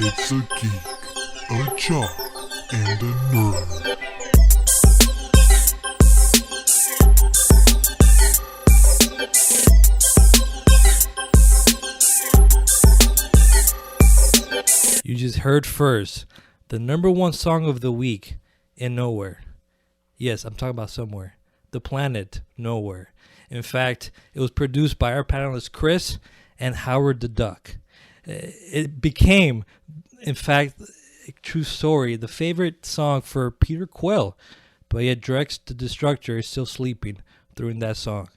It's a geek, a jock, and a nerd. You just heard first the number one song of the week in Nowhere. Yes, I'm talking about somewhere. The planet Nowhere. In fact, it was produced by our panelists Chris and Howard the Duck. It became, in fact, a true story, the favorite song for Peter Quill. But yet Drex the Destructor is still sleeping during that song.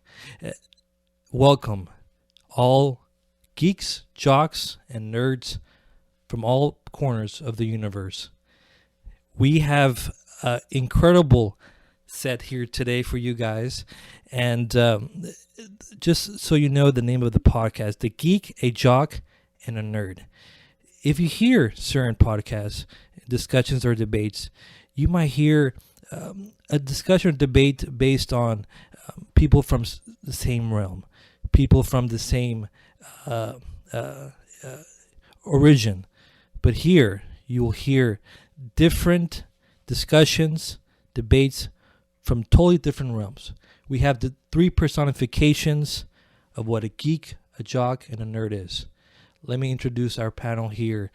Welcome, all geeks, jocks, and nerds from all corners of the universe. We have an incredible set here today for you guys. And just so you know the name of the podcast, The Geek, a Jock, and a Nerd. If you hear certain podcasts, discussions, or debates, you might hear a discussion or debate based on people from the same realm, people from the same origin. But here, you will hear different discussions, debates from totally different realms. We have the three personifications of what a geek, a jock, and a nerd is. Let me introduce our panel here.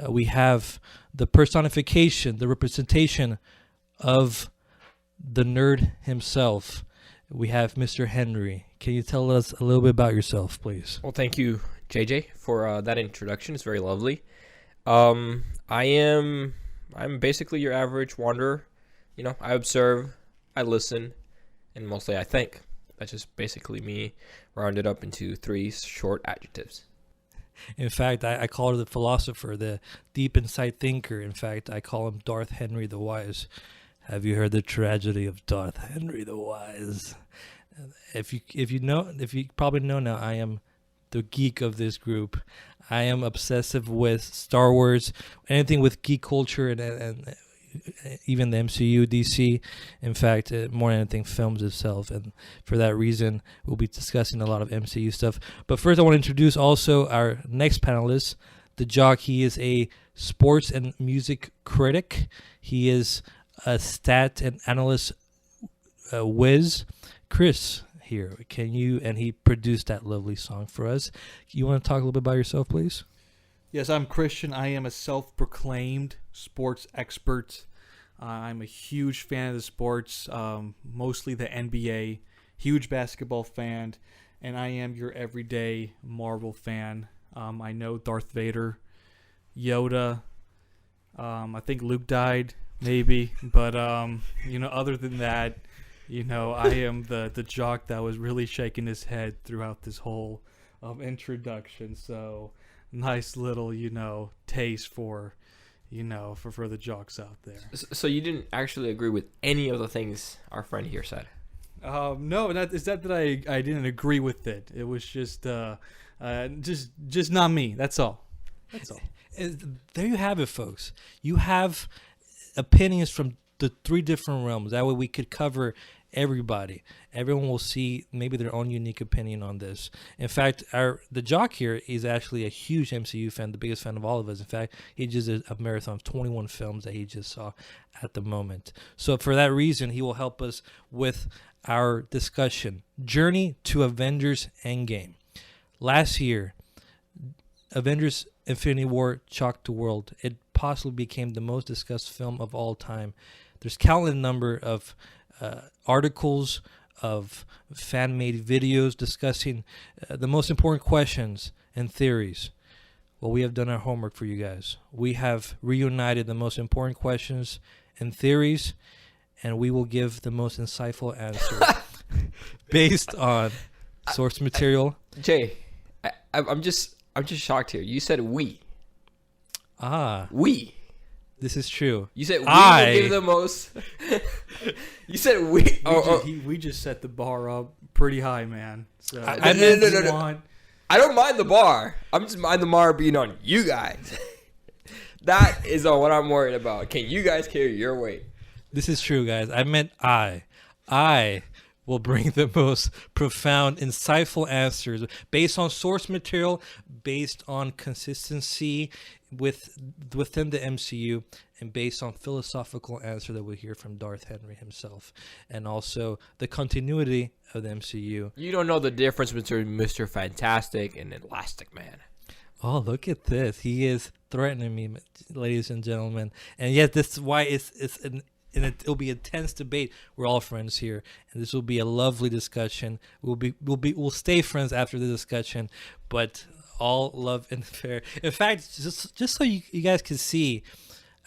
We have the personification, the representation of the nerd himself. We have Mr. Henry. Can you tell us a little bit about yourself, please? Well, thank you, JJ, for that introduction. It's very lovely. I'm basically your average wanderer. You know, I observe, I listen, and mostly I think. That's just basically me rounded up into three short adjectives. In fact, I call her the philosopher, the deep inside thinker. In fact, I call him Darth Henry the Wise. Have you heard the tragedy of Darth Henry the Wise? If you probably know now, I am the geek of this group. I am obsessive with Star Wars, anything with geek culture, and even the MCU, DC. In fact, more than anything, films itself. And for that reason, we'll be discussing a lot of MCU stuff. But first, I want to introduce also our next panelist, the jock. He is a sports and music critic. He is a stat and analyst whiz. Chris here, and he produced that lovely song for us. You want to talk a little bit about yourself, please? Yes, I'm Christian. I am a self-proclaimed sports expert. I'm a huge fan of the sports, mostly the NBA, huge basketball fan, and I am your everyday Marvel fan. I know Darth Vader, Yoda, I think Luke died, maybe, but other than that, I am the jock that was really shaking his head throughout this whole introduction, so nice little, taste for the jocks out there. So you didn't actually agree with any of the things our friend here said? No, it's not that I didn't agree with it. It was just not me. That's all. There you have it, folks. You have opinions from the three different realms. That way we could cover everybody. Everyone will see maybe their own unique opinion on this. In fact, the jock here is actually a huge MCU fan, the biggest fan of all of us. In fact, he just did a marathon of 21 films that he just saw at the moment. So for that reason, he will help us with our discussion. Journey to Avengers Endgame. Last year, Avengers Infinity War shocked the world. It possibly became the most discussed film of all time. There's countless number of articles, of fan-made videos discussing the most important questions and theories. Well, we have done our homework for you guys. We have reunited the most important questions and theories, and we will give the most insightful answer based on source material. Jay, I'm just shocked here. You said we. We. This is true. You said we will give the most. You said we. We just set the bar up pretty high, man. So no. I don't mind the bar. I'm just mind the bar being on you guys. That is what I'm worried about. Can you guys carry your weight? This is true, guys. I meant I will bring the most profound, insightful answers based on source material, based on consistency within the MCU, and based on philosophical answer that we hear from Darth Henry himself, and also the continuity of the MCU. You don't know the difference between Mr. Fantastic and Elastic Man. Oh, look at this! He is threatening me, ladies and gentlemen, and yet this is why it'll be a tense debate. We're all friends here, and this will be a lovely discussion. We'll stay friends after the discussion, but all love and fair. In fact, just so you guys can see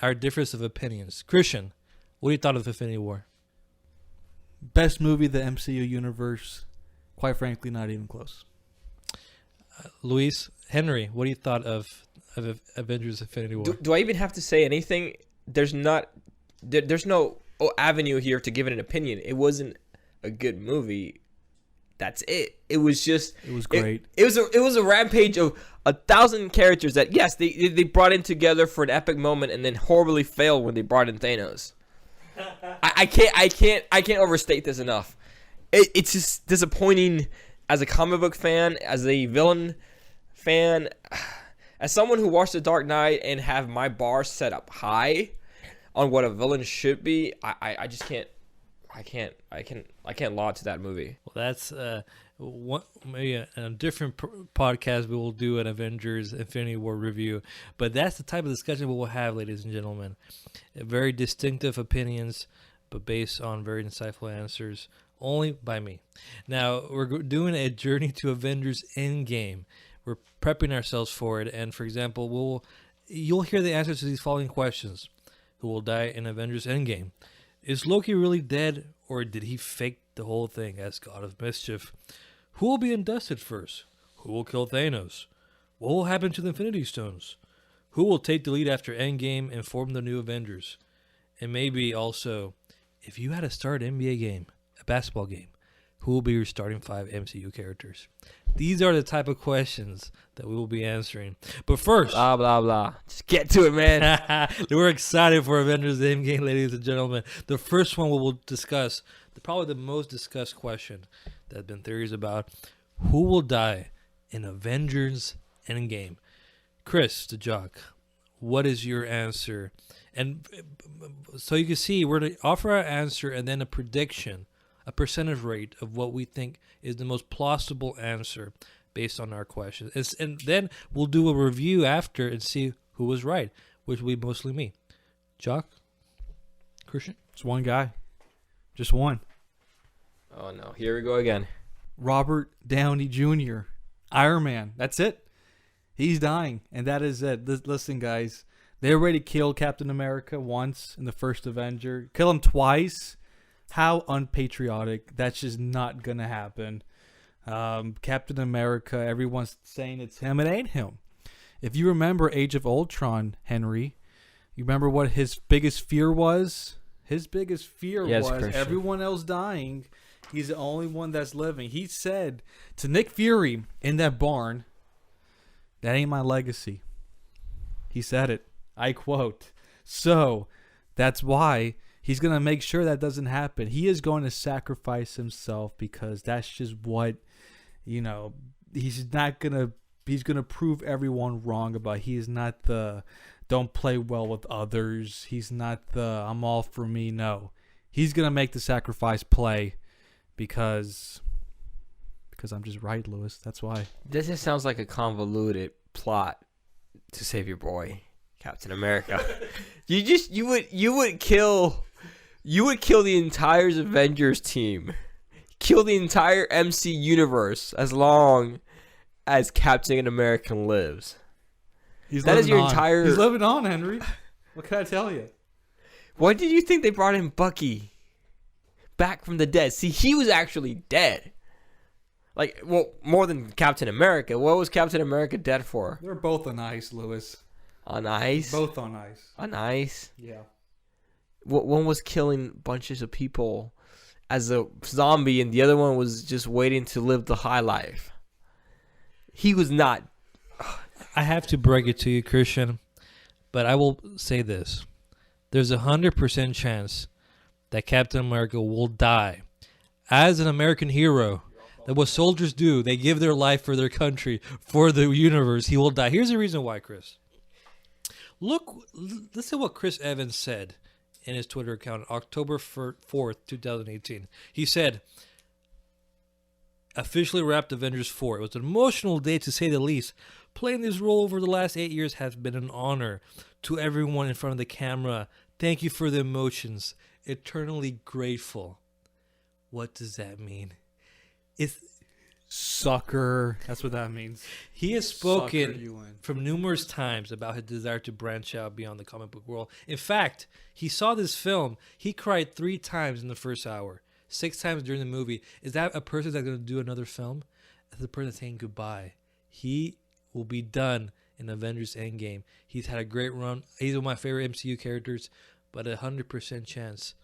our difference of opinions. Christian, what do you thought of Infinity War? Best movie of the MCU universe. Quite frankly, not even close. Luis, Henry, what do you thought of Avengers Infinity War? Do I even have to say anything? There's no avenue here to give it an opinion. It wasn't a good movie. That's it. It was great. It was a rampage of 1,000 characters that, yes, they brought in together for an epic moment and then horribly failed when they brought in Thanos. I can't overstate this enough. It's just disappointing as a comic book fan, as a villain fan, as someone who watched The Dark Knight and have my bar set up high on what a villain should be. I just can't. I can't laud to that movie. Well, that's maybe a different podcast we will do an Avengers Infinity War review. But that's the type of discussion we will have, ladies and gentlemen. Very distinctive opinions, but based on very insightful answers, only by me. Now, we're doing a journey to Avengers Endgame. We're prepping ourselves for it. And, for example, you'll hear the answers to these following questions. Who will die in Avengers Endgame? Is Loki really dead, or did he fake the whole thing as God of Mischief? Who will be undusted first? Who will kill Thanos? What will happen to the Infinity Stones? Who will take the lead after Endgame and form the new Avengers? And maybe also, if you had to start an NBA game, a basketball game, who will be your starting 5 MCU characters? These are the type of questions that we will be answering. But first, blah blah blah. Just get to it, man. We're excited for Avengers Endgame, ladies and gentlemen. The first one we will discuss, probably the most discussed question that have been theories about: who will die in Avengers Endgame? Chris, the jock, what is your answer? And so you can see, we're going to offer our answer and then a prediction, a percentage rate of what we think is the most plausible answer based on our questions. And then we'll do a review after and see who was right, which will be mostly me. Jock? Christian? It's one guy. Just one. Oh, no. Here we go again. Robert Downey Jr. Iron Man. That's it. He's dying, and that is it. Listen, guys. They already killed Captain America once in the first Avenger. Kill him twice. How unpatriotic. That's just not going to happen. Captain America, everyone's saying it's him. It ain't him. If you remember Age of Ultron, Henry, you remember what his biggest fear was? His biggest fear was Christian. Everyone else dying. He's the only one that's living. He said to Nick Fury in that barn, "That ain't my legacy." He said it. I quote. So that's why he's going to make sure that doesn't happen. He is going to sacrifice himself because that's just what, he's going to prove everyone wrong about. He is not the don't play well with others. He's not the I'm all for me. No, he's going to make the sacrifice play because I'm just right, Lewis. That's why. This just sounds like a convoluted plot to save your boy, Captain America. you would kill the entire Avengers team, kill the entire MC universe as long as Captain America lives. He's living on, Henry. What can I tell you? Why did you think they brought in Bucky back from the dead? See, he was actually dead. Like, well, more than Captain America. What was Captain America dead for? They're both on ice, Lewis. On ice? Both on ice. On ice? Yeah. One was killing bunches of people as a zombie, and the other one was just waiting to live the high life. He was not. I have to break it to you, Christian, but I will say this. There's 100% chance that Captain America will die as an American hero. That what soldiers do. They give their life for their country, for the universe. He will die. Here's the reason why, Chris. Listen to what Chris Evans said in his Twitter account, October 4th, 2018. He said, officially wrapped Avengers 4. It was an emotional day to say the least. Playing this role over the last 8 years has been an honor. To everyone in front of the camera, thank you for the emotions. Eternally grateful. What does that mean? It's Sucker. That's what that means. He has spoken from numerous times about his desire to branch out beyond the comic book world. In fact, he saw this film. He cried 3 times in the first hour, 6 times during the movie. Is that a person that's going to do another film? That's the person saying goodbye. He will be done in Avengers Endgame. He's had a great run. He's one of my favorite MCU characters, but 100% chance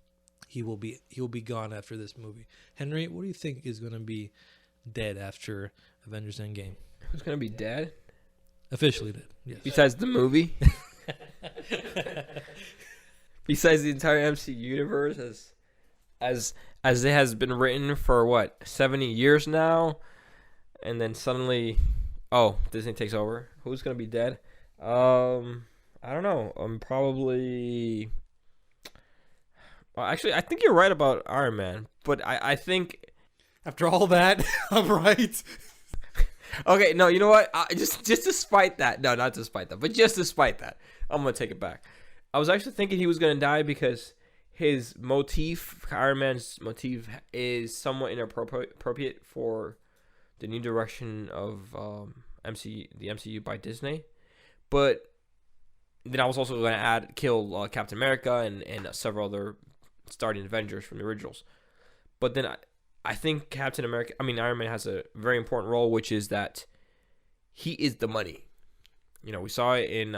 he will be gone after this movie. Henry, what do you think is going to be dead after Avengers Endgame? Who's gonna be dead? Officially dead. Yes. Besides the movie. Besides the entire MCU universe, as it has been written for what 70 years now, and then suddenly, Disney takes over. Who's gonna be dead? I don't know. Probably. Well, actually, I think you're right about Iron Man, but I think. After all that, I'm right. Okay, no, you know what? Just despite that. No, not despite that, but just despite that. I'm going to take it back. I was actually thinking he was going to die because his motif, Iron Man's motif, is somewhat inappropriate for the new direction of the MCU by Disney. But then I was also going to kill Captain America and several other starting Avengers from the originals. But then I think Iron Man has a very important role, which is that he is the money. You know, we saw it in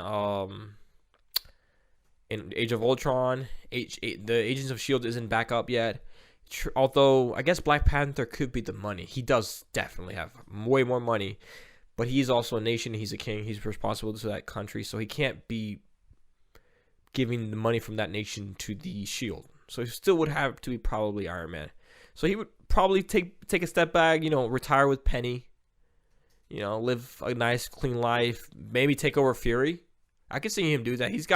Age of Ultron. The Agents of S.H.I.E.L.D. isn't back up yet. Although, I guess Black Panther could be the money. He does definitely have way more money. But he's also a nation. He's a king. He's responsible to that country. So he can't be giving the money from that nation to the S.H.I.E.L.D. So he still would have to be probably Iron Man. So he would probably take a step back, retire with Penny, live a nice, clean life, maybe take over Fury. I could see him do that. He's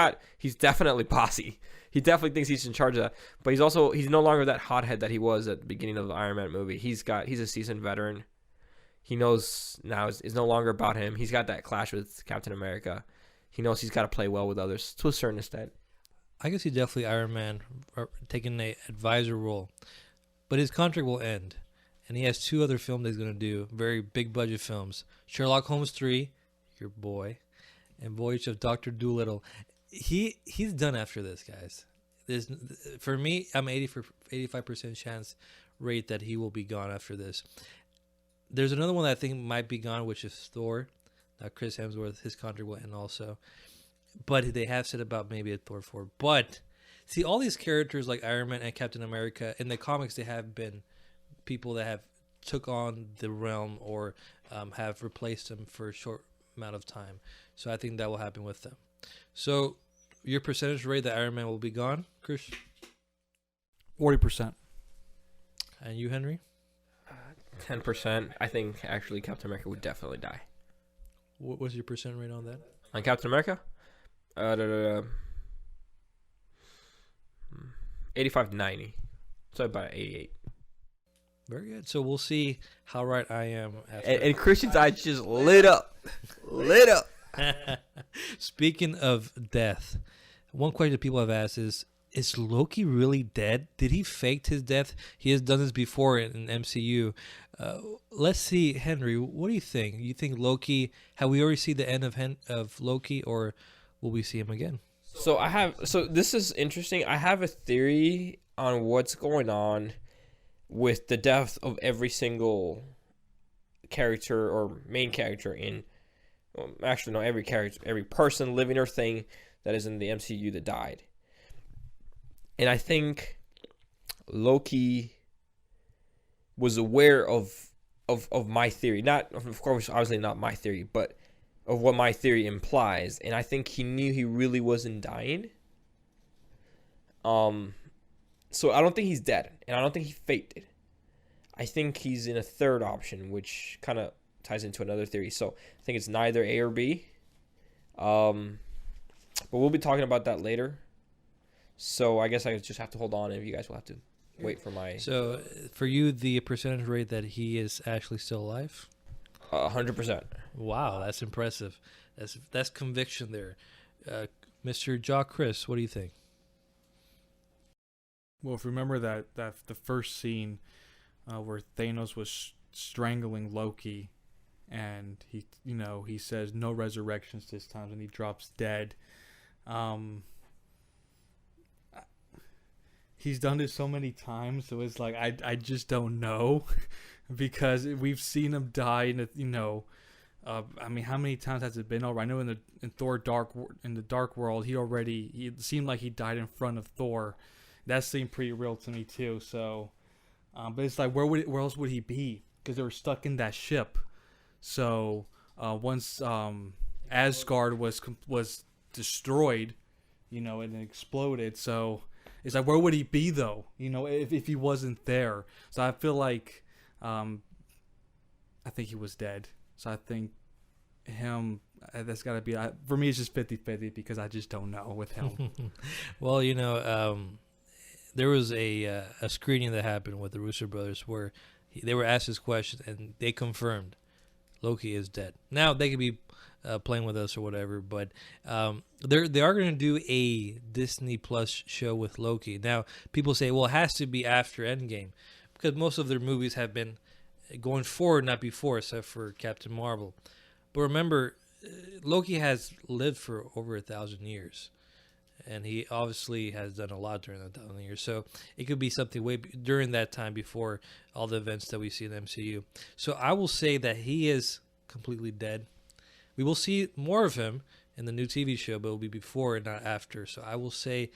definitely posse. He definitely thinks he's in charge of that. But he's no longer that hothead that he was at the beginning of the Iron Man movie. He's a seasoned veteran. He knows now it's no longer about him. He's got that clash with Captain America. He knows he's got to play well with others to a certain extent. I can see definitely Iron Man taking an advisor role. But his contract will end. And he has 2 other films that he's going to do. Very big budget films. Sherlock Holmes 3, your boy. And Voyage of Dr. Dolittle. He's done after this, guys. For me, I'm 85% chance rate that he will be gone after this. There's another one that I think might be gone, which is Thor. Chris Hemsworth, his contract will end also. But they have said about maybe a Thor 4. But see, all these characters like Iron Man and Captain America, in the comics, they have been people that have took on the realm or have replaced them for a short amount of time. So I think that will happen with them. So your percentage rate that Iron Man will be gone, Chris? 40%. And you, Henry? 10%. I think actually Captain America would definitely die. What was your percent rate on that? On Captain America? 85-90. So about 88. Very good. So we'll see how right I am. After. And Christian's eyes just lit up. Lit up. Speaking of death, one question that people have asked is Loki really dead? Did he fake his death? He has done this before in MCU. Let's see, Henry, what do you think? You think Loki, have we already seen the end of Loki, or will we see him again? So this is interesting. I have a theory on what's going on with the death of every single character or main character every person, living or thing that is in the MCU that died. And I think Loki was aware of my theory. Not, of course, obviously not my theory, but of what my theory implies. And I think he knew he really wasn't dying. So I don't think he's dead. And I don't think he faked it. I think he's in a third option, which kind of ties into another theory. So I think it's neither A or B. But we'll be talking about that later. So I guess I just have to hold on, and you guys will have to wait for my. So for you, the percentage rate that he is actually still alive? 100%. Wow, that's impressive. That's conviction there. Mr. Jaw Chris, what do you think? Well, if you remember that the first scene where Thanos was strangling Loki, and he says no resurrections this time, and he drops dead. He's done this so many times, so it's like I just don't know, because we've seen him die in I mean, how many times has it been already? I know in Thor in the Dark World, he seemed like he died in front of Thor. That seemed pretty real to me too. So, but it's like where else would he be? Because they were stuck in that ship. So once Asgard was destroyed, and it exploded. So it's like, where would he be though? If he wasn't there. So I feel like I think he was dead. So I think him, that's got to be, for me, it's just 50-50 because I just don't know with him. Well, there was a screening that happened with the Russo brothers where they were asked this question and they confirmed Loki is dead. Now, they could be playing with us or whatever, but they are going to do a Disney Plus show with Loki. Now, people say, well, it has to be after Endgame because most of their movies have been going forward, not before, except for Captain Marvel. But remember, Loki has lived for over 1,000 years, and he obviously has done a lot during that 1,000 years. So it could be something during that time before all the events that we see in the MCU. So I will say that he is completely dead. We will see more of him in the new TV show, but it will be before and not after. So I will say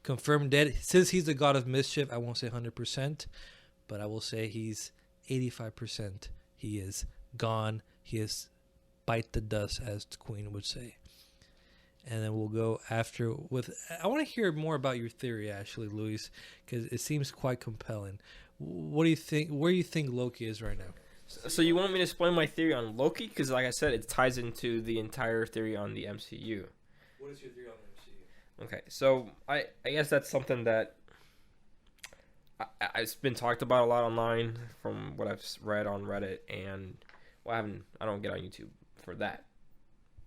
confirmed dead. Since he's the god of mischief, I won't say 100%, but I will say he's 85%. He is gone. He is bite the dust, as the Queen would say. And then we'll go after with. I want to hear more about your theory, actually, Luis, because it seems quite compelling. What do you think? Where do you think Loki is right now? So you want me to explain my theory on Loki? Because like I said, it ties into the entire theory on the MCU. What is your theory on the MCU? Okay, so I guess that's something that it's been talked about a lot online from what I've read on Reddit, and I don't get on YouTube for that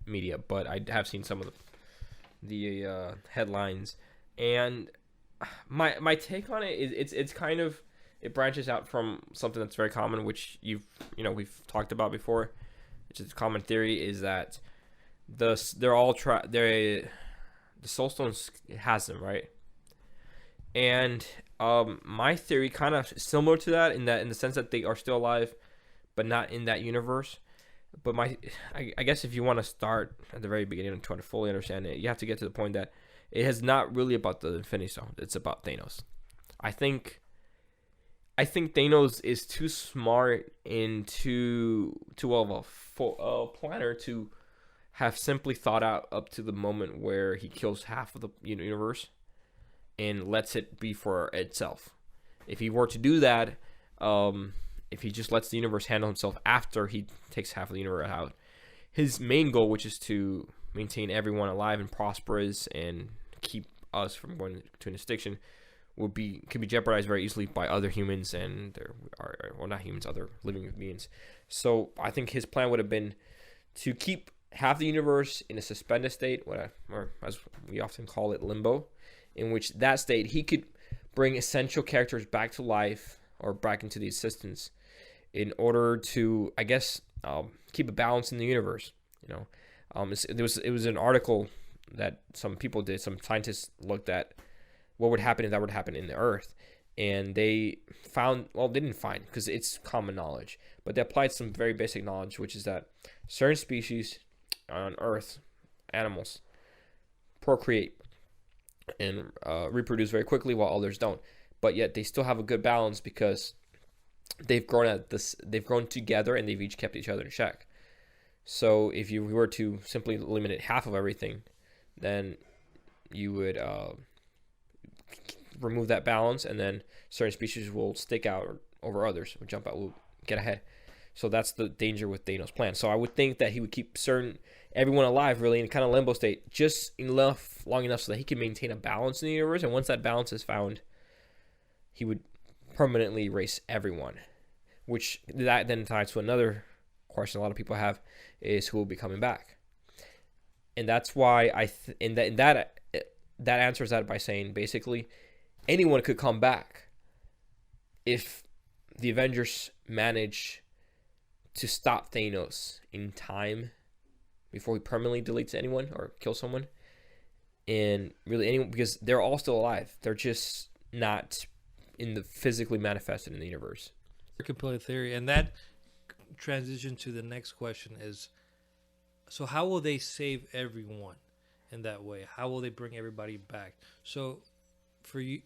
media, but I have seen some of the headlines, and my take on it is it's kind of, it branches out from something that's very common, which we've talked about before, which is a common theory, is that the Soul Stones has them, right? And my theory kind of similar to that in the sense that they are still alive, but not in that universe. But I guess if you want to start at the very beginning and try to fully understand it, you have to get to the point that it is not really about the Infinity Stone. It's about Thanos. I think Thanos is too smart and too well of a planner to have simply thought out up to the moment where he kills half of the universe and lets it be for itself. If he were to do that, if he just lets the universe handle himself after he takes half of the universe out, his main goal, which is to maintain everyone alive and prosperous and keep us from going to an extinction, could be jeopardized very easily by other humans and not humans, other living beings. So I think his plan would have been to keep half the universe in a suspended state, or as we often call it, limbo, in which that state he could bring essential characters back to life or back into the existence in order to, I guess, keep a balance in the universe. It was an article that some people did, some scientists looked at what would happen if that would happen in the Earth, and they didn't find, because it's common knowledge, but they applied some very basic knowledge, which is that certain species on Earth, animals, procreate and reproduce very quickly while others don't, but yet they still have a good balance because they've grown together and they've each kept each other in check. So if you were to simply eliminate half of everything, then you would remove that balance, and then certain species will stick out over others. We'll jump out. We'll get ahead. So that's the danger with Thanos' plan. So I would think that he would keep everyone alive, really, in kind of limbo state, just long enough so that he can maintain a balance in the universe. And once that balance is found, he would permanently erase everyone. Which that then ties to another question a lot of people have, is who will be coming back. And that's why that answers that by saying basically anyone could come back if the Avengers manage to stop Thanos in time before he permanently deletes anyone or kills someone. And really anyone, because they're all still alive. They're just not physically manifested in the universe. Compelling theory. And that transition to the next question is, so how will they save everyone in that way? How will they bring everybody back? So for you,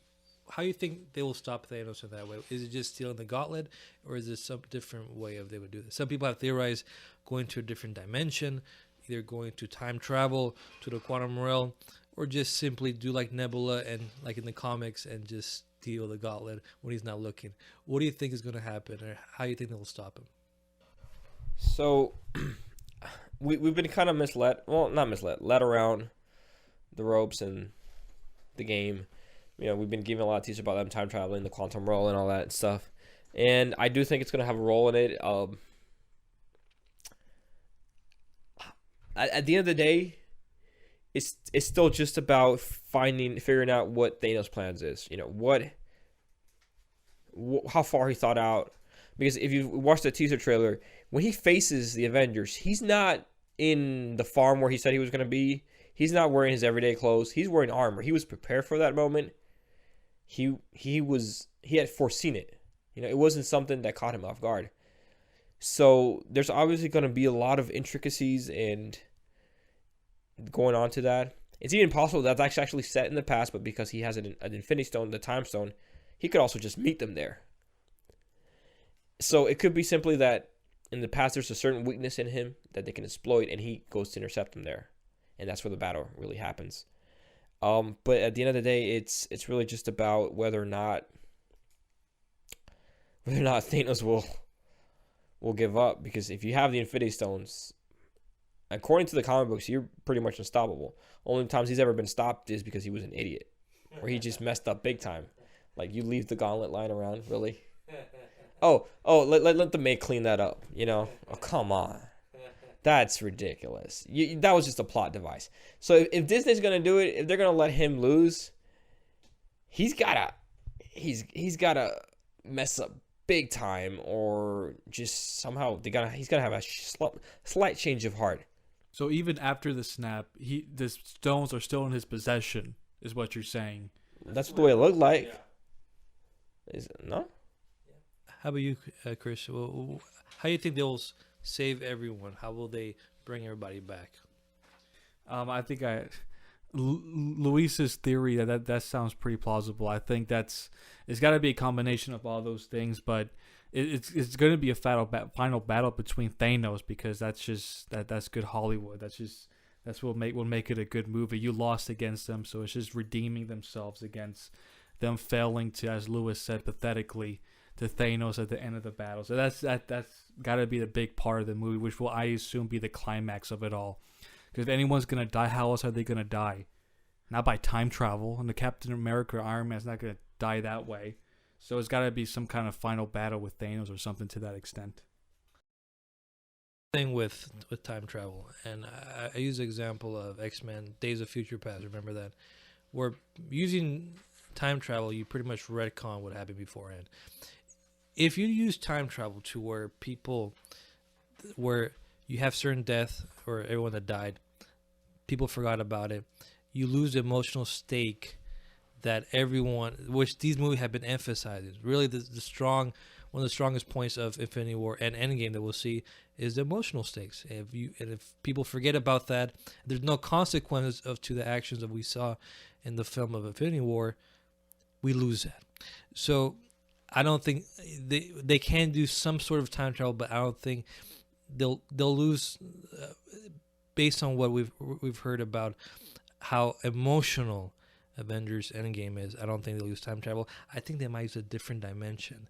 how do you think they will stop Thanos in that way? Is it just stealing the gauntlet, or is there some different way of they would do this? Some people have theorized going to a different dimension, either going to time travel to the quantum realm, or just simply do like Nebula and like in the comics and just steal the gauntlet when he's not looking. What do you think is going to happen, or how do you think they will stop him? So we've been kind of led around the ropes and the game. You know, we've been given a lot of teachers about them time traveling, the quantum realm, and all that stuff. And I do think it's going to have a role in it. At the end of the day, it's still just about figuring out what Thanos' plans is. You know, how far he thought out. Because if you watch the teaser trailer, when he faces the Avengers, he's not in the farm where he said he was going to be. He's not wearing his everyday clothes. He's wearing armor. He was prepared for that moment. He had foreseen it. You know, it wasn't something that caught him off guard. So there's obviously going to be a lot of intricacies and going on to that. It's even possible that's actually set in the past, but because he has an Infinity Stone, the Time Stone, he could also just meet them there. So it could be simply that in the past there's a certain weakness in him that they can exploit, and he goes to intercept them there, and that's where the battle really happens. But at the end of the day, it's really just about whether or not Thanos will give up. Because if you have the Infinity Stones, according to the comic books, you're pretty much unstoppable. Only times he's ever been stopped is because he was an idiot, or he just messed up big time. Like, you leave the gauntlet lying around, really? Let the maid clean that up, you know? Oh, come on. That's ridiculous. That was just a plot device. So if Disney's gonna do it, if they're gonna let him lose, he's gotta mess up big time, or just somehow he's gotta have a slight change of heart. So even after the snap, the stones are still in his possession, is what you're saying? That's the way it looked like. Yeah. Is it no? How about you, Chris? How do you think they'll save everyone? How will they bring everybody back? I think Luis's theory that sounds pretty plausible. I think it's got to be a combination of all those things, but it's going to be a final battle between Thanos, because that's good Hollywood. That's what will make it a good movie. You lost against them, so it's just redeeming themselves against them failing to, as Lewis said, pathetically, to Thanos at the end of the battle. So that's got to be the big part of the movie, which will, I assume, be the climax of it all. Because if anyone's going to die, how else are they going to die? Not by time travel. And the Captain America or Iron Man's not going to die that way. So it's got to be some kind of final battle with Thanos or something to that extent. Thing with time travel, and I use the example of X-Men Days of Future Past. Remember that? Where using time travel, you pretty much retcon what happened beforehand. If you use time travel to where you have certain death or everyone that died, people forgot about it, you lose the emotional stake that everyone, which these movies have been emphasizing. Really, one of the strongest points of Infinity War and Endgame that we'll see is the emotional stakes. If people forget about that, there's no consequences to the actions that we saw in the film of Infinity War, we lose that. So I don't think they can do some sort of time travel, but I don't think they'll lose based on what we've heard about how emotional Avengers Endgame is, I don't think they'll use time travel. I think they might use a different dimension.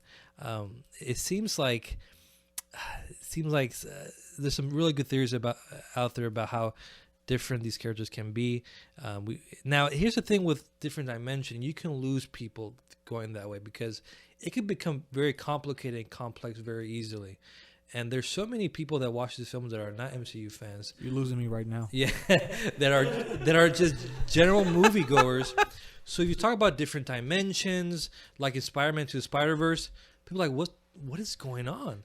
It seems like there's some really good theories out there about how different these characters can be. Now, here's the thing with different dimension: you can lose people going that way because it could become very complicated and complex very easily. And there's so many people that watch these films that are not MCU fans. You're losing me right now. Yeah, that are just general moviegoers. So if you talk about different dimensions, like in Spider-Man to the Spider-Verse, people are like, what is going on?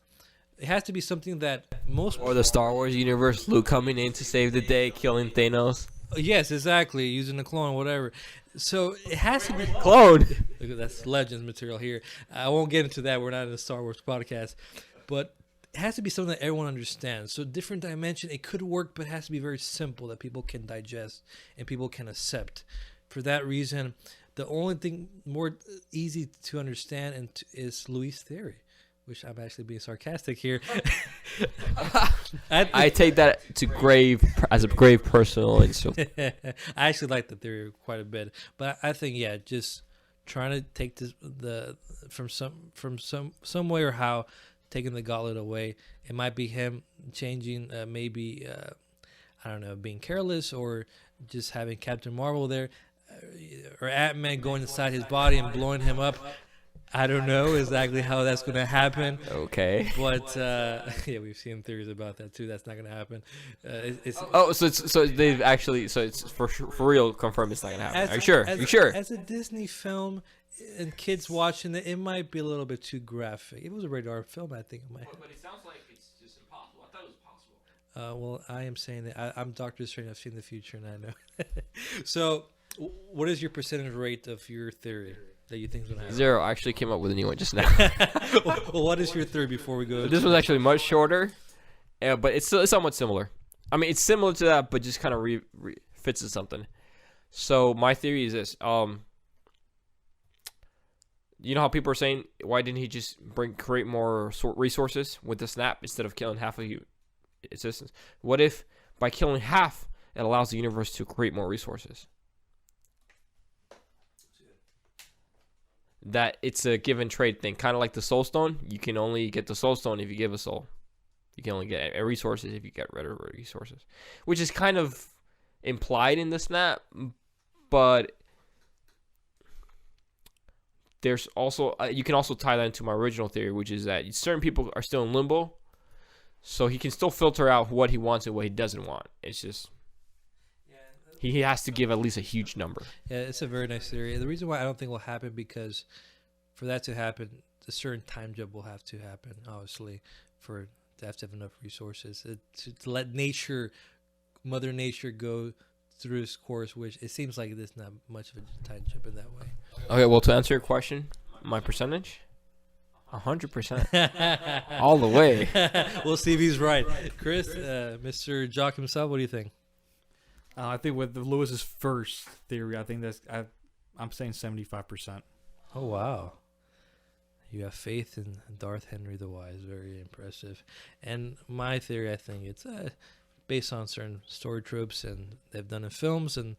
It has to be something that most... Or the Star Wars universe, Luke coming in to save the day, killing Thanos. Yes, exactly, using a clone, whatever. So it has to be... Clone! Look, that's Legends material here. I won't get into that. We're not in a Star Wars podcast. But it has to be something that everyone understands. So different dimension, it could work, but it has to be very simple that people can digest and people can accept. For that reason, the only thing more easy to understand is Louis' theory, which I'm actually being sarcastic here. I take that as a grave personal insult. I actually like the theory quite a bit, but I think just trying to take this from some way or how, taking the gauntlet away. It might be him changing, maybe I don't know, being careless, or just having Captain Marvel there, or Ant-Man going inside his body and blowing him up. I don't know exactly how that's going to happen. Okay. But yeah, we've seen theories about that too. That's not going to happen. So it's for real confirmed it's not going to happen. Are you sure? Are you sure? As a Disney film and kids watching it, it might be a little bit too graphic. If it was a rated R film, I think it might. But it sounds like it's just impossible. I thought it was possible. Well, I am saying that I'm Doctor Strange. I've seen the future, and I know. So, what is your percentage rate of your theory that you think is going to happen? 0. I actually came up with a new one just now. Well, what is your theory before we go? This one's actually much shorter, but it's somewhat similar. I mean, it's similar to that, but just kind of fits in something. So my theory is this: you know how people are saying, why didn't he just create more resources with the snap instead of killing half of existence? What if by killing half, it allows the universe to create more resources? That it's a give and trade thing, kind of like the soul stone. You can only get the soul stone if you give a soul. You can only get resources if you get rid of resources, which is kind of implied in the snap, but there's also you can also tie that into my original theory, which is that certain people are still in limbo, so he can still filter out what he wants and what he doesn't want. It's just he has to give at least a huge number. Yeah, it's a very nice theory. The reason why I don't think it will happen, because for that to happen, a certain time jump will have to happen, obviously, for to have enough resources to let Mother Nature go through its course, which it seems like there's not much of a time jump in that way. Okay, well, to answer your question, my percentage, 100%, all the way. We'll see if he's right. Chris, Mr. Jock himself, what do you think? I think with Lewis's first theory, I think I'm saying 75%. Oh wow, you have faith in Darth Henry the Wise. Very impressive. And my theory, I think it's based on certain story tropes and they've done in films, and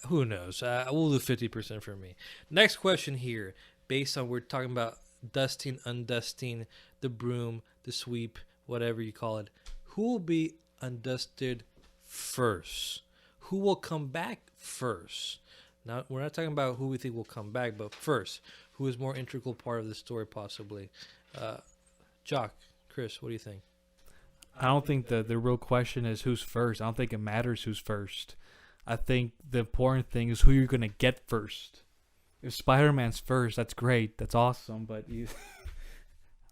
who knows? We'll do 50% for me. Next question here, based on we're talking about dusting, undusting, the broom, the sweep, whatever you call it. Who will be undusted first? Who will come back first? Now, we're not talking about who we think will come back, but first, who is more integral part of the story, possibly? Jock, Chris, what do you think? I don't think the real question is who's first. I don't think it matters who's first. I think the important thing is who you're going to get first. If Spider-Man's first, that's great. That's awesome. But I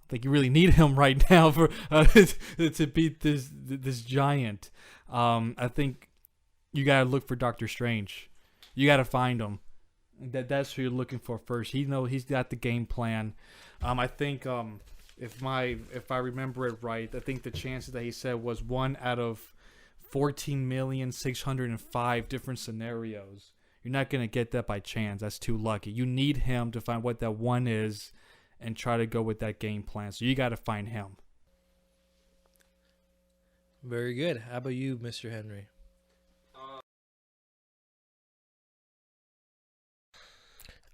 think you really need him right now for to beat this giant. I think you got to look for Doctor Strange. You got to find him. That's who you're looking for first. He's got the game plan. I think if I remember it right, I think the chances that he said was 1 out of 14,605 different scenarios. You're not going to get that by chance. That's too lucky. You need him to find what that one is and try to go with that game plan. So you got to find him. Very good. How about you, Mr. Henry?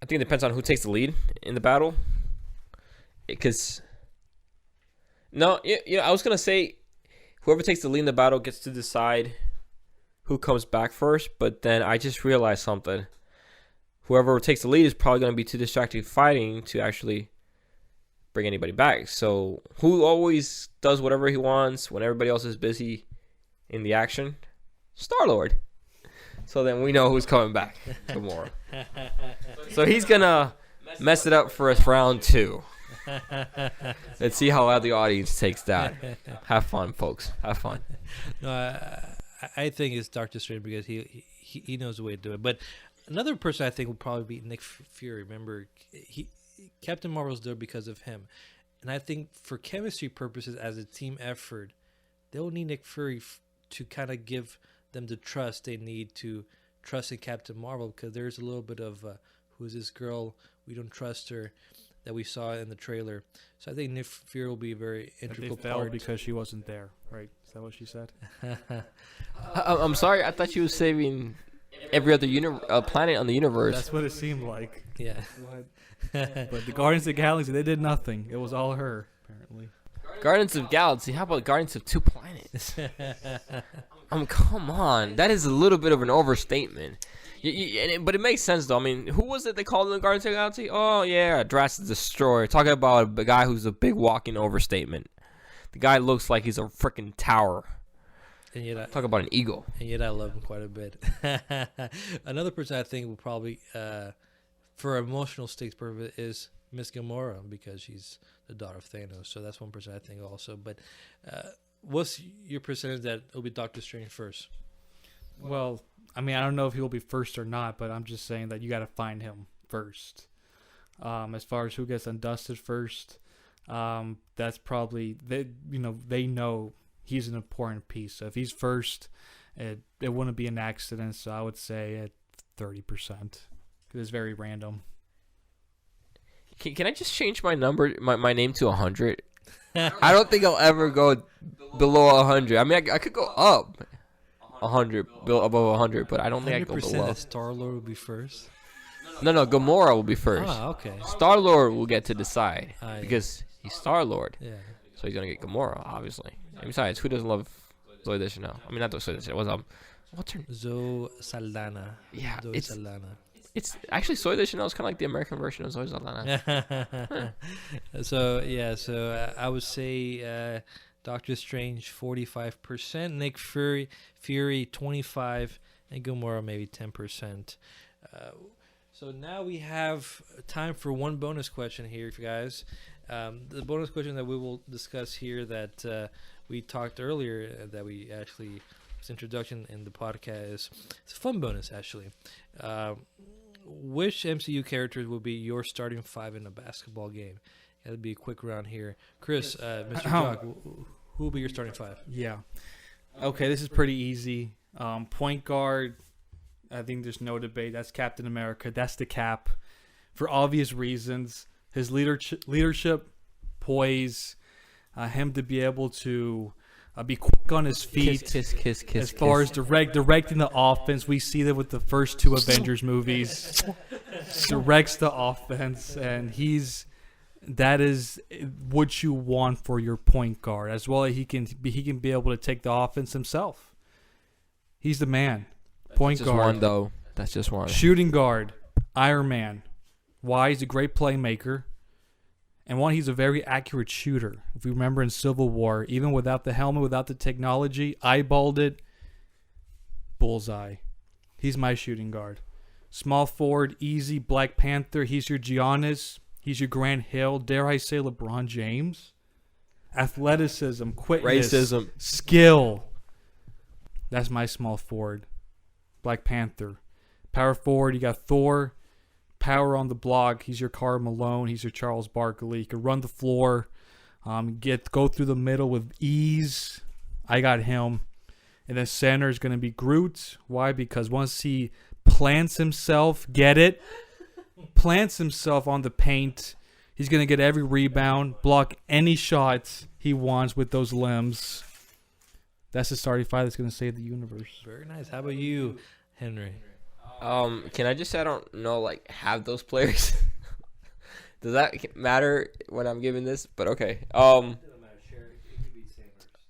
I think it depends on who takes the lead in the battle. Because no, I was gonna say whoever takes the lead in the battle gets to decide who comes back first. But then I just realized something. Whoever takes the lead is probably gonna be too distracted fighting to actually bring anybody back. So who always does whatever he wants when everybody else is busy in the action? Star-Lord. So then we know who's coming back tomorrow. So he's gonna mess it up for us round 2. Let's see how the audience takes that. Have fun, folks. Have fun. No, I think it's Doctor Strange because he knows the way to do it. But another person I think will probably be Nick Fury. Remember, Captain Marvel's there because of him, and I think for chemistry purposes, as a team effort, they'll need Nick Fury to kind of give them the trust they need to trust in Captain Marvel, because there's a little bit of who's this girl, we don't trust her, that we saw in the trailer. So I think Nick Fury will be a very integral they fell part. because she wasn't there, right? Is that what she said? I'm sorry. I thought you was saving every other planet on the universe. That's what it seemed like. Yeah. But the Guardians of the Galaxy, they did nothing. It was all her, apparently. Guardians of Galaxy. How about Guardians of 2 planets? Come on. That is a little bit of an overstatement. But it makes sense, though. I mean, who was it they called in the Guardians of the Galaxy? Oh, yeah, Drax the Destroyer. Talking about a guy who's a big walking overstatement. The guy looks like he's a freaking tower. And yet Talk about an eagle. And yet I love him quite a bit. Another person I think will probably, for emotional stakes purpose, is Miss Gamora, because she's the daughter of Thanos. So that's one person I think also. But what's your percentage that it'll be Doctor Strange first? Well, I mean, I don't know if he will be first or not, but I'm just saying that you got to find him first. As far as who gets undusted first, that's probably they know he's an important piece. So if he's first, it wouldn't be an accident. So I would say at 30%, because it's very random. Can I just change my number, my name to 100? I don't think I'll ever go below 100. I mean, I could go up 100, above 100, but I don't think I could go below. 100% that Star-Lord will be first? No, Gamora will be first. Ah, okay. Star-Lord will get to decide because he's Star-Lord. Yeah. So he's going to get Gamora, obviously. And besides, who doesn't love Zoe Deschanel? I mean, not Zoe Deschanel. What's her name? Zoe Saldana. Yeah, Zoe Saldana. It's actually Zoe Deschanel is kind of like the American version of Zoe Saldana. So I would say Doctor Strange 45%, Nick Fury 25%, and Gamora maybe 10%. So now we have time for one bonus question here, guys. The bonus question that we will discuss here that we talked earlier, that we actually was introduction in the podcast, it's a fun bonus actually. Which MCU characters will be your starting 5 in a basketball game? That'll be a quick round here. Chris, Mr. Jock, who will be your starting 5? Yeah. Okay, this is pretty easy. Point guard, I think there's no debate. That's Captain America. That's the Cap. For obvious reasons. His leadership, poise, him to be able to be quick on his feet. Kiss. As far as directing the offense, we see that with the first 2 Avengers movies. Directs the offense, and that is what you want for your point guard. As well, he can be able to take the offense himself. He's the man. Point guard. One though. That's just one. Shooting guard, Iron Man. Why? He's a great playmaker. And one, he's a very accurate shooter. If you remember in Civil War, even without the helmet, without the technology, eyeballed it, bullseye. He's my shooting guard. Small forward, easy, Black Panther. He's your Giannis. He's your Grant Hill. Dare I say LeBron James? Athleticism, quickness, racism, skill. That's my small forward. Black Panther. Power forward, you got Thor. Power on the block. He's your Karl Malone. He's your Charles Barkley. He can run the floor. Go through the middle with ease. I got him. And then center is going to be Groot. Why? Because once he plants himself, plants himself on the paint, he's going to get every rebound, block any shots he wants with those limbs. That's the starting 5 that's going to save the universe. Very nice. How about you, Henry? Can I just say I don't know like have those players? Does that matter when I'm giving this? But okay.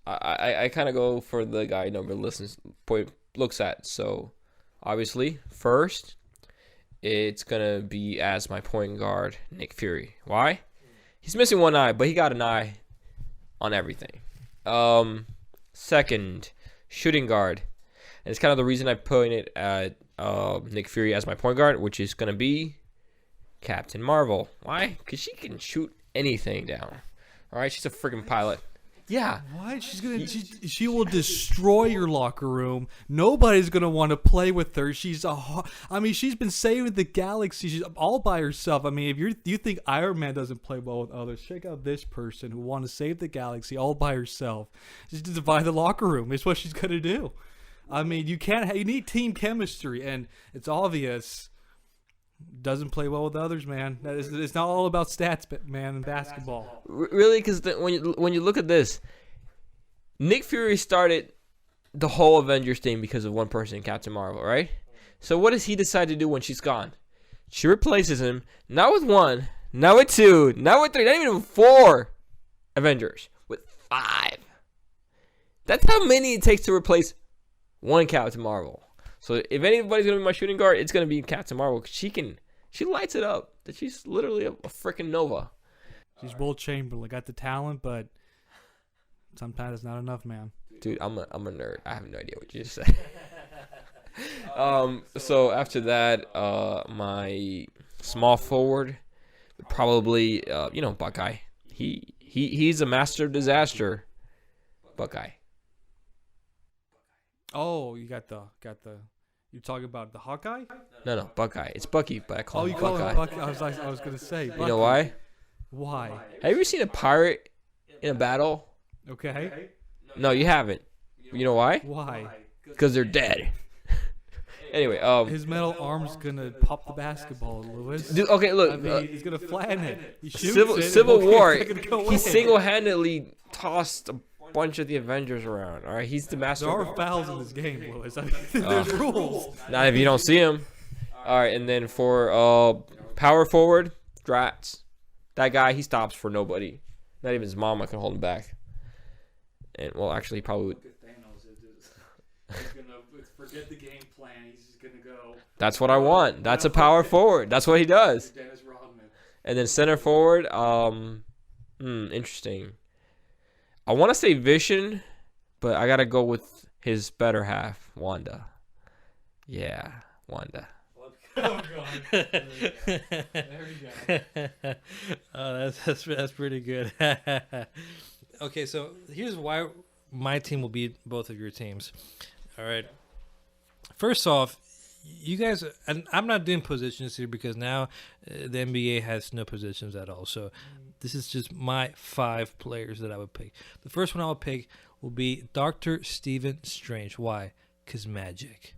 I kind of go for the guy nobody looks at. So obviously first it's gonna be as my point guard Nick Fury. Why? He's missing one eye, but he got an eye on everything. Second, shooting guard. And it's kind of the reason I pointed at Nick Fury as my point guard, which is going to be Captain Marvel. Why? Because she can shoot anything down. All right? She's a freaking pilot. Yeah. Why? She will destroy your locker room. Nobody's gonna want to play with her. She's been saving the galaxy. She's all by herself. I mean, if you think Iron Man doesn't play well with others, check out this person who want to save the galaxy all by herself. Just to divide the locker room. It's what she's gonna do. I mean, you need team chemistry, and it's obvious. Doesn't play well with others, man. It's not all about stats, man, in basketball. Really, because when you look at this, Nick Fury started the whole Avengers thing because of one person, Captain Marvel, right? So what does he decide to do when she's gone? She replaces him, not with one, not with two, not with three, not even with 4 Avengers, with 5. That's how many it takes to replace one Captain Marvel. So if anybody's gonna be my shooting guard, it's gonna be Captain Marvel. She lights it up. That she's literally a freaking Nova. She's Will Chamberlain. Got the talent, but sometimes it's not enough, man. Dude, I'm a nerd. I have no idea what you just said. So after that, my small forward, probably Buckeye. He's a master of disaster. Buckeye. Oh, you got the. You talking about the Hawkeye? No, Buckeye. It's Bucky, but I call him call Buckeye. him Bucky. I was gonna say. Bucky. You know why? Why? Have you ever seen a pirate in a battle? Okay. No, you haven't. You know why? Why? Because they're dead. Anyway, his metal arm's gonna pop the basketball, Lewis. Dude, okay, look. I mean, he's gonna flatten it. He shoots Civil War. He He single-handedly tossed a bunch of the Avengers around. All right, he's the master. There are fouls in this game, Lewis. I mean, there's rules. Not if you don't see him. All right, and then for power forward, Drats. That guy, he stops for nobody. Not even his mama can hold him back. And well, actually, he probably would. He's gonna forget the game plan. He's just gonna go. That's what I want. That's a power forward. That's what he does. Dennis Rodman. And then center forward, interesting. I want to say Vision, but I gotta go with his better half, Wanda. Yeah, Wanda. Oh God. There you go. Oh, that's pretty good. Okay, so here's why my team will beat both of your teams. All right. First off, you guys, and I'm not doing positions here because now the NBA has no positions at all. So this is just my 5 players that I would pick. The first one I would pick will be Dr. Stephen Strange. Why? Because Magic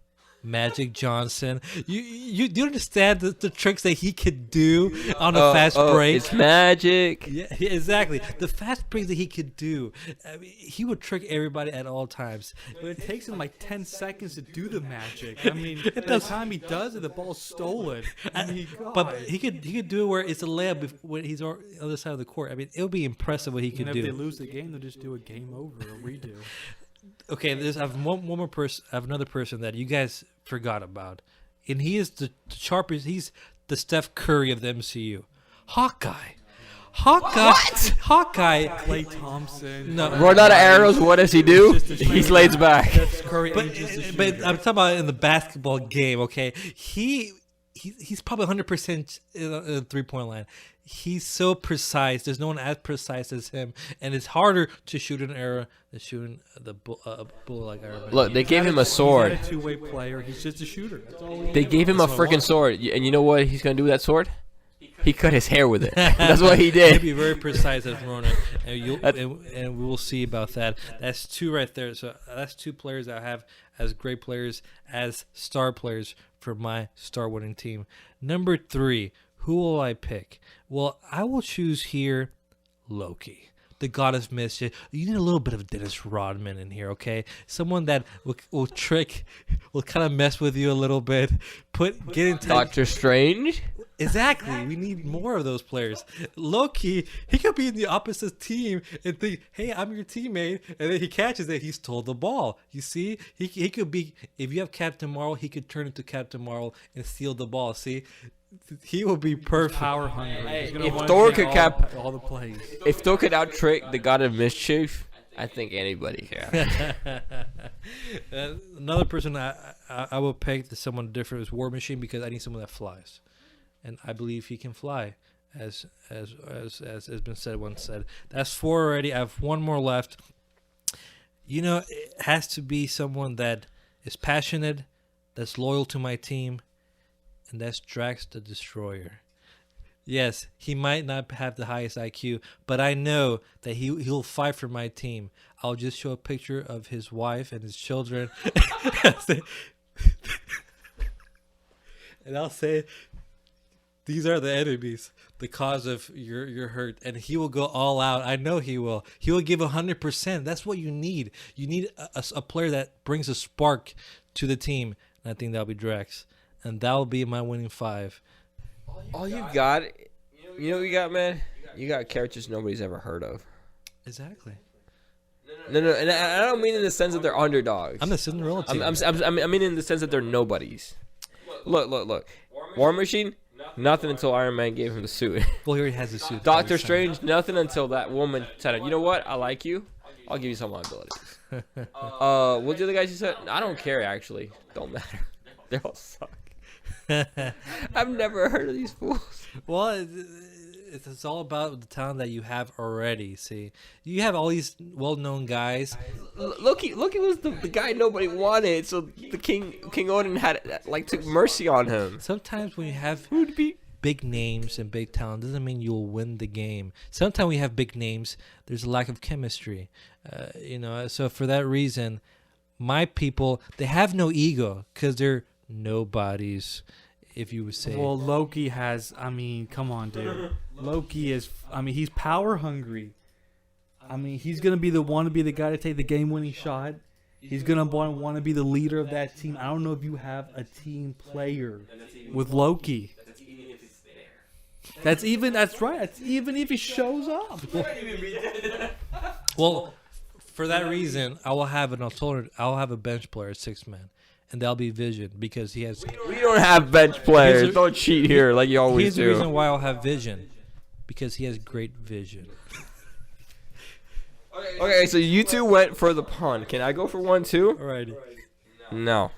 Johnson. You do understand the tricks that he could do on a fast break? It's magic. Yeah, exactly. The fast breaks that he could do. I mean, he would trick everybody at all times. But it takes him like 10 seconds to do the magic. I mean, by the time he does it, the ball's stolen. I mean, but he could do it where it's a layup when he's on the other side of the court. I mean, it would be impressive what he could and do. if they lose the game, they'll just do a game over, a redo. Okay, I have one more person. I have another person that you guys forgot about, and he is the sharpest. He's the Steph Curry of the MCU. Hawkeye. What? Hawkeye. Klay Thompson. No, Run out of arrows. What does he do? He lays back. That's Curry. but I'm talking about in the basketball game. Okay, he's probably 100% in the 3-point line. He's so precise. There's no one as precise as him, and it's harder to shoot an arrow than shooting the bullet like arrow. Look, they gave him a sword. He's not a two-way player. He's just a shooter. That's all They gave him a freaking sword, and you know what he's gonna do with that sword? He cut his hair with it. That's what he He'll did. be very precise as Ronan, and we will see about that. That's 2 right there. So that's 2 players that I have as great players, as star players for my star-winning team. Number 3, who will I pick? Well, I will choose here Loki. the God of Mischief. You need a little bit of Dennis Rodman in here, okay? Someone that will trick, will kind of mess with you a little bit. Get into Doctor Strange. Exactly. We need more of those players. Loki, he could be in the opposite team and think, hey, I'm your teammate. And then he catches it. He stole the ball. You see? He could be, if you have Captain Marvel, he could turn into Captain Marvel and steal the ball. See? He will be perfect. Power hungry. Hey, He's if wanna Thor get could all the plays. If Thor could out trick the God of Mischief, I think anybody can. Another person I would pick to someone different is War Machine, because I need someone that flies. And I believe he can fly, as has been said once said. That's 4 already. I have 1 more left. You know, it has to be someone that is passionate, that's loyal to my team, and that's Drax the Destroyer. Yes, he might not have the highest IQ, but I know that he'll fight for my team. I'll just show a picture of his wife and his children, and I'll say, these are the enemies, the cause of your hurt, and he will go all out. I know he will. He will give 100%. That's what you need. You need a player that brings a spark to the team, and I think that'll be Drax, and that'll be my winning 5. All you got, you know what you got, man? You got characters nobody's ever heard of. Exactly. No, and I don't mean in the sense that they're underdogs. I'm the Cinderella team. I mean in the sense that they're nobodies. Look. War Machine, nothing until Iron Man gave him the suit. Well, he already has the suit. Doctor Strange, nothing until that woman said, you know what? I like you. I'll give you some of my abilities. What the other guys you said? I don't care, actually. Don't matter. They all suck. I've never heard of these fools. Well, it's all about the talent that you have already. See, you have all these well-known guys. Loki was the guy nobody wanted, so the King Odin took mercy on him. Sometimes when you have big names and big talent, doesn't mean you'll win the game. Sometimes we have big names, there's a lack of chemistry. So for that reason, my people, they have no ego because they're nobodies, if you would say. Well, Loki has, come on, dude. Loki is, he's power hungry. He's going to be the guy to take the game-winning shot. He's going to want to be the leader of that team. I don't know if you have a team player with Loki. That's right. That's even if he shows up. Well, for that reason, I will have an alternative. I'll have a bench player, 6-man. And that'll be Vision, because he has... We don't have bench players. Don't cheat here like you always do. Here's the reason why I'll have Vision. Because he has great vision. Okay, so you two went for the pun. Can I go for one too? Alrighty. No.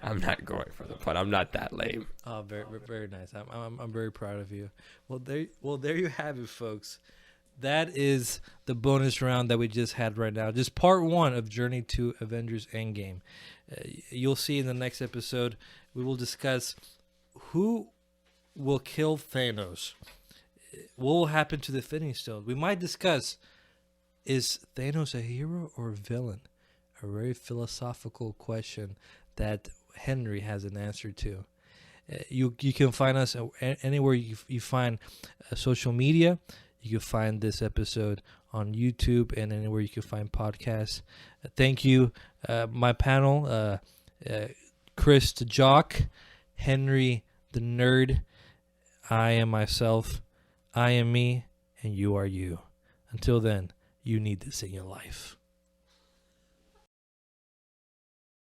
I'm not going for the pun. I'm not that lame. Oh, very, very nice. I'm very proud of you. Well, there you have it, folks. That is the bonus round that we just had right now. Just part 1 of Journey to Avengers Endgame. You'll see in the next episode, we will discuss who will kill Thanos. What will happen to the Infinity Stone? We might discuss, is Thanos a hero or a villain? A very philosophical question that Henry has an answer to. You can find us anywhere you find social media. You can find this episode on YouTube and anywhere you can find podcasts. Thank you, my panel, Chris the Jock, Henry the Nerd. I am myself, I am me, and you are you. Until then, you need this in your life.